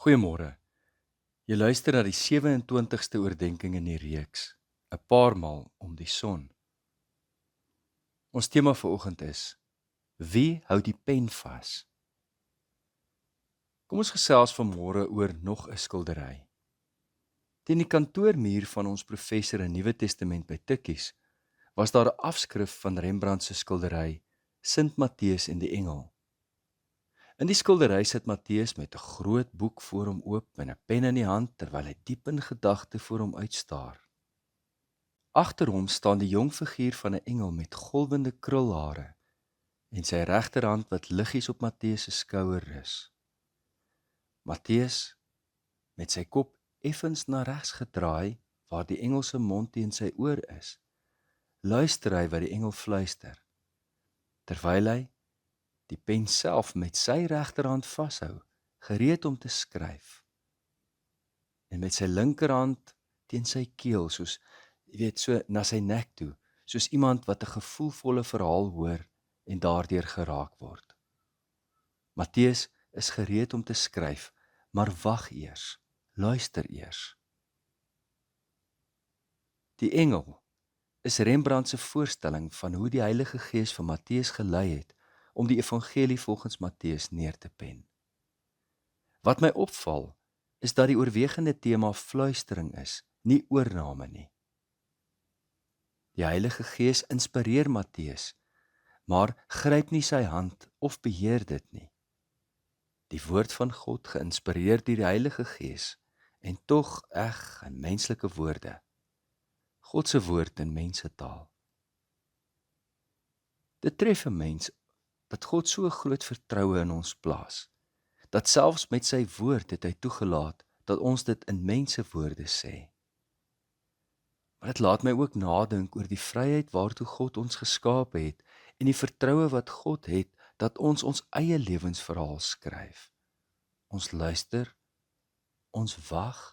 Goeiemôre. Jy luister na die 27ste oordeenking in die reeks, 'n paar maal om die son. Ons tema vir oggend is: Wie hou die pen vas? Kom ons gesels vanmôre oor nog 'n skildery. Teen die kantoormuur van ons professor in Nuwe Testament by Tikkies was daar 'n afskrif van Rembrandt se skildery Sint Matteus en die Engel. In die skildery sit Matteus met 'n groot boek voor hom oop en 'n pen in die hand terwyl hy diep in gedagte voor hom uitstaar. Agter hom staan die jong figuur van 'n engel met golwende krulhare en sy regterhand wat liggies op Matteus se skouer rus. Matteus, met sy kop effens na regs gedraai waar die engel se mond teen sy oor is, luister hy wat die engel fluister, terwyl hy die pen self met sy regterhand vashou, gereed om te skryf. En met sy linkerhand teen sy keel, soos, so na sy nek toe, soos iemand wat 'n gevoelvolle verhaal hoor en daardeur geraak word. Matteus is gereed om te skryf, maar wag eers, luister eers. Die engel is Rembrandt se voorstelling van hoe die Heilige Gees van Matteus gelei het om die evangelie volgens Matteus neer te pen. Wat my opval, is dat die oorwegende tema fluistering is, nie oorname nie. Die Heilige Gees inspireer Matteus, maar gryp nie sy hand of beheer dit nie. Die woord van God geïnspireer deur die Heilige Gees en tog in menslike woorde. God se woord in mensetaal. Dit tref 'n mens dat God so groot vertroue in ons plaas, dat selfs met sy woord het hy toegelaat dat ons dit in mense woorde sê. Maar dit laat my ook nadink oor die vryheid waartoe God ons geskaap het en die vertroue wat God het dat ons ons eie lewensverhaal skryf. Ons luister, ons wag,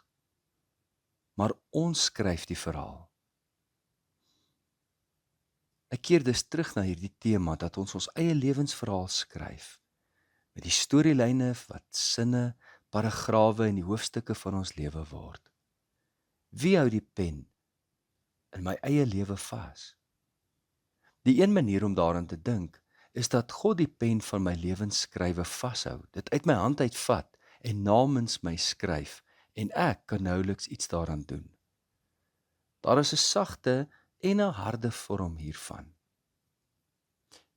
maar ons skryf die verhaal. Ek keer dus terug na hierdie tema dat ons ons eie lewensverhaal skryf, met die storielyne wat sinne, paragrawe en die hoofstukke van ons lewe word. Wie hou die pen in my eie lewe vas? Die een manier om daaraan te dink, is dat God die pen van my lewensskrywe vashou, dit uit my hand uitvat en namens my skryf, en ek kan nouweliks iets daaraan doen. Daar is 'n sagte en 'n harde vorm hiervan.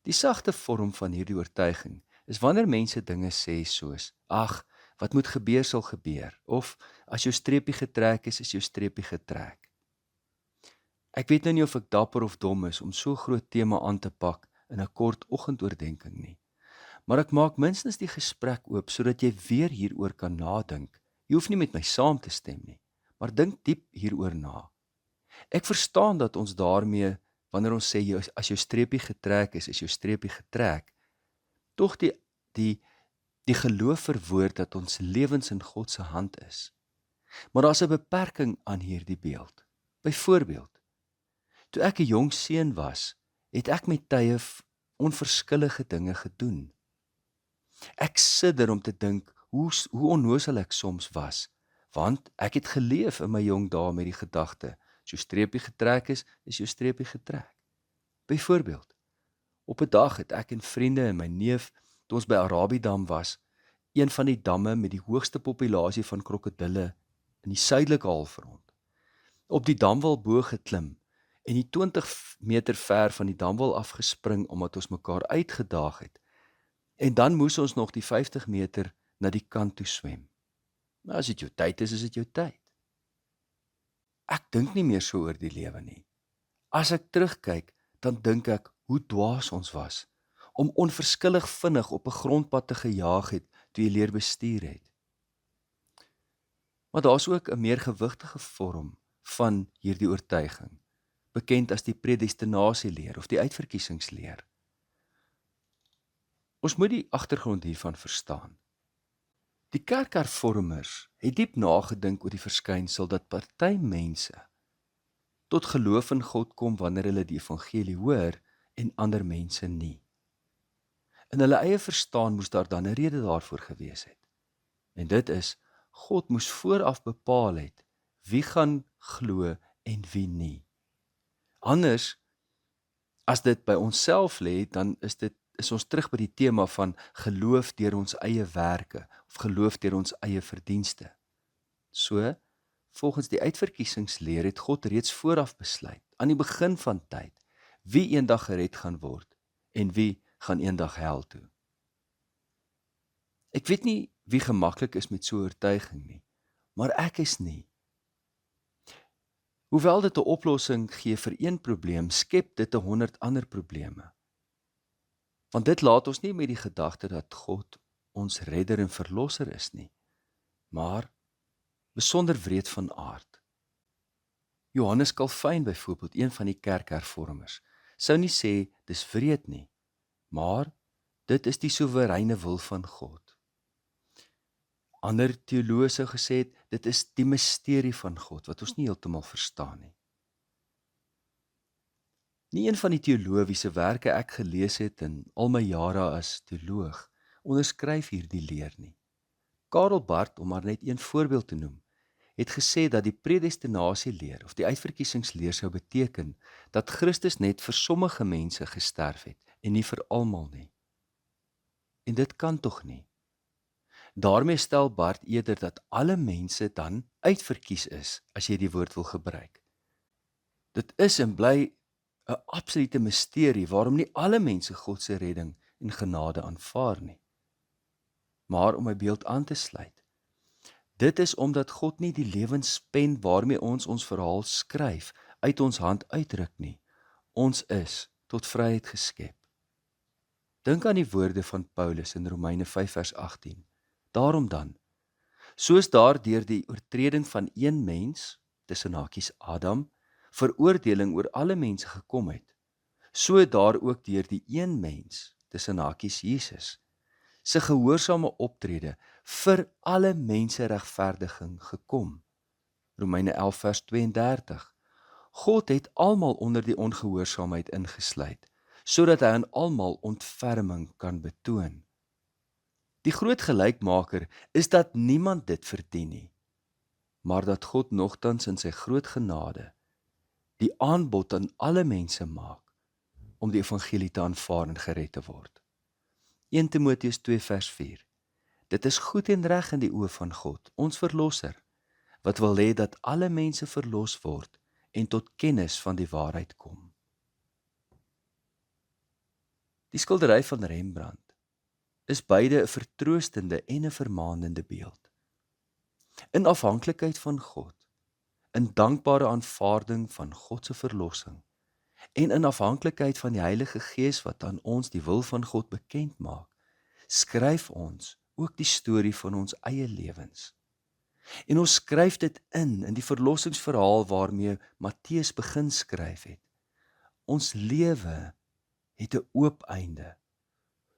Die sagte vorm van hierdie oortuiging is wanneer mense dinge sê soos, ag, wat moet gebeur sal gebeur, of as jou streepie getrek is jou streepie getrek. Ek weet nou nie of ek dapper of dom is om so groot tema aan te pak in 'n kort oggendoordenking nie, maar ek maak minstens die gesprek oop sodat jy weer hieroor kan nadink. Jy hoef nie met my saam te stem nie, maar dink diep hieroor na. Ek verstaan dat ons daarmee, wanneer ons sê as jou streepie getrek is jou streepie getrek, tog die geloof verwoord dat ons lewens in God se hand is. Maar daar's 'n beperking aan hierdie beeld. Byvoorbeeld, toe ek 'n jong seun was, het ek met tye onverskillige dinge gedoen. Ek sidder om te dink hoe onnoosel ek soms was, want ek het geleef in my jong dae met die gedagte, as jou streepie getrek is jou streepie getrek. Byvoorbeeld, op 'n dag het ek en vriende en my neef, toe ons by Arabiedam was, een van die damme met die hoogste populasie van krokodille in die suidelike halfrond, op die damwal bo geklim en die 20 meter ver van die damwal afgespring omdat ons mekaar uitgedaag het. En dan moes ons nog die 50 meter na die kant toe swem. Nou as dit jou tyd is dit jou tyd. Ek dink nie meer so oor die lewe nie. As ek terugkyk, dan dink ek hoe dwaas ons was om onverskillig vinnig op 'n grondpad te gejaag het toe jy leer bestuur het. Maar daar's ook 'n meer gewigtige vorm van hierdie oortuiging, bekend as die predestinasieleer of die uitverkiesingsleer. Ons moet die agtergrond hiervan verstaan. Die kerkhervormers het diep nagedink oor die verskynsel dat party mense tot geloof in God kom wanneer hulle die evangelie hoor en ander mense nie. In hulle eie verstaan moes daar dan 'n rede daarvoor gewees het. En dit is God moes vooraf bepaal het wie gaan glo en wie nie. Anders, as dit by onsself lê, dan is ons terug by die tema van geloof deur ons eie werke of geloof deur ons eie verdienste. So, volgens die uitverkiesingsleer het God reeds vooraf besluit, aan die begin van tyd, wie eendag gered gaan word en wie gaan eendag hel toe. Ek weet nie wie gemaklik is met so 'n oortuiging nie, maar ek is nie. Hoewel dit 'n oplossing gee vir een probleem, skep dit 100 ander probleme. Want dit laat ons nie met die gedagte dat God ons redder en verlosser is nie, maar besonder wreed van aard. Johannes Calvin byvoorbeeld, een van die kerkhervormers, sou nie sê dis wreed nie, maar dit is die soewereine wil van God. Ander teoloë sou gesê het, dit is die misterie van God, wat ons nie heeltemal verstaan nie. Nie een van die teoloë wie se werke ek gelees het in al my jare as teoloog, onderskryf hierdie leer nie. Karl Barth, om maar net een voorbeeld te noem, het gesê dat die predestinasieleer of die uitverkiesingsleer sou beteken dat Christus net vir sommige mense gesterf het en nie vir almal nie. En dit kan tog nie. Daarmee stel Barth eerder dat alle mense dan uitverkies is, as jy die woord wil gebruik. Dit is en bly 'n absolute misterie waarom nie alle mense God se redding en genade aanvaar nie. Maar om my beeld aan te sluit, dit is omdat God nie die lewenspen waarmee ons verhaal skryf, uit ons hand uitruk nie. Ons is tot vryheid geskep. Dink aan die woorde van Paulus in Romeine 5 vers 18. Daarom dan, soos daar deur die oortreding van een mens, tussen hakies Adam, veroordeling oor alle mense gekom het, so het daar ook deur die een mens, tussen hakies Jesus, se gehoorsame optrede vir alle mense regverdiging gekom. Romeine 11 vers 32. God het almal onder die ongehoorsaamheid ingesluit, sodat hy aan almal ontferming kan betoon. Die groot gelykmaker is dat niemand dit verdien nie, maar dat God nogtans in sy groot genade die aanbod aan alle mense maak om die evangelie te aanvaar en gered te word. 1 Timoteus 2 vers 4. Dit is goed en reg in die oë van God, ons verlosser, wat wil hê dat alle mense verlos word en tot kennis van die waarheid kom. Die skildery van Rembrandt is beide 'n vertroostende en 'n vermaanende beeld. In afhanklikheid van God, in dankbare aanvaarding van God se verlossing en in afhanklikheid van die Heilige Gees wat aan ons die wil van God bekend maak, skryf ons ook die storie van ons eie lewens. En ons skryf dit in die verlossingsverhaal waarmee Matteus begin skryf het. Ons lewe het 'n oop einde,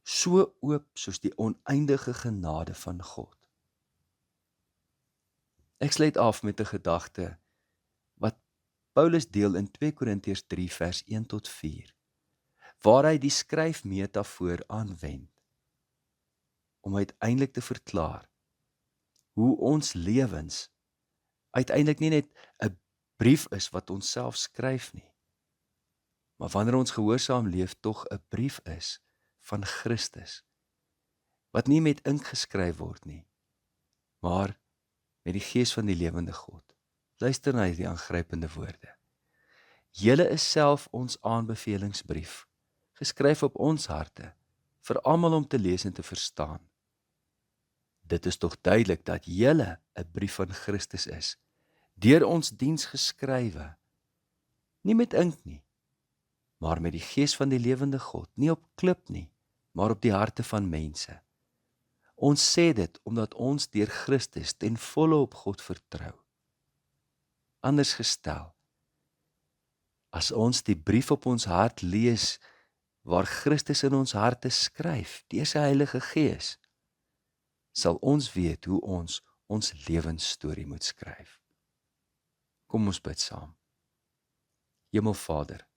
so oop soos die oneindige genade van God. Ek sluit af met 'n gedagte wat Paulus deel in 2 Korintiërs 3 vers 1 tot 4, waar hy die skryfmetafoor aanwend, om uiteindelik te verklaar hoe ons lewens uiteindelik nie net 'n brief is wat ons self skryf nie, maar wanneer ons gehoorsaam leef, tog 'n brief is van Christus, wat nie met ink geskryf word nie, maar met die Gees van die lewende God. Luister na hierdie aangrypende woorde. Julle is self ons aanbevelingsbrief, geskryf op ons harte, vir almal om te lees en te verstaan. Dit is tog duidelik dat julle 'n brief van Christus is, deur ons diens geskrywe, nie met ink nie, maar met die Gees van die lewende God, nie op klip nie, maar op die harte van mense. Ons sê dit omdat ons deur Christus ten volle op God vertrou. Anders gestel, as ons die brief op ons hart lees, waar Christus in ons harte skryf, deur sy Heilige Gees, sal ons weet hoe ons lewensstorie moet skryf. Kom ons bid saam. Hemelvader,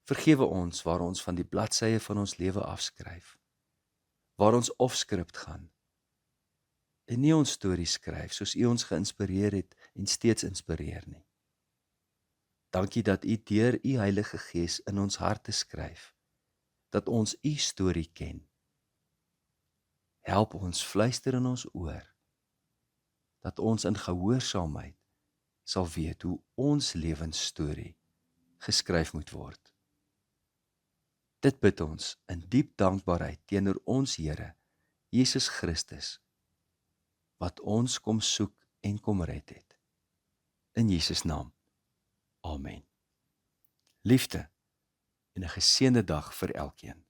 vergewe ons waar ons van die bladsye van ons lewe afskryf, waar ons off-script gaan, en nie ons stories skryf soos U ons geïnspireer het en steeds inspireer nie. Dankie dat U deur U Heilige Gees in ons harte skryf, dat ons U storie ken. Help ons fluister in ons oor, dat ons in gehoorsaamheid sal weet hoe ons lewensstorie geskryf moet word. Dit bid ons in diep dankbaarheid teenoor ons Here, Jesus Christus, wat ons kom soek en kom red het. In Jesus naam. Amen. Liefde en 'n geseënde dag vir elkeen.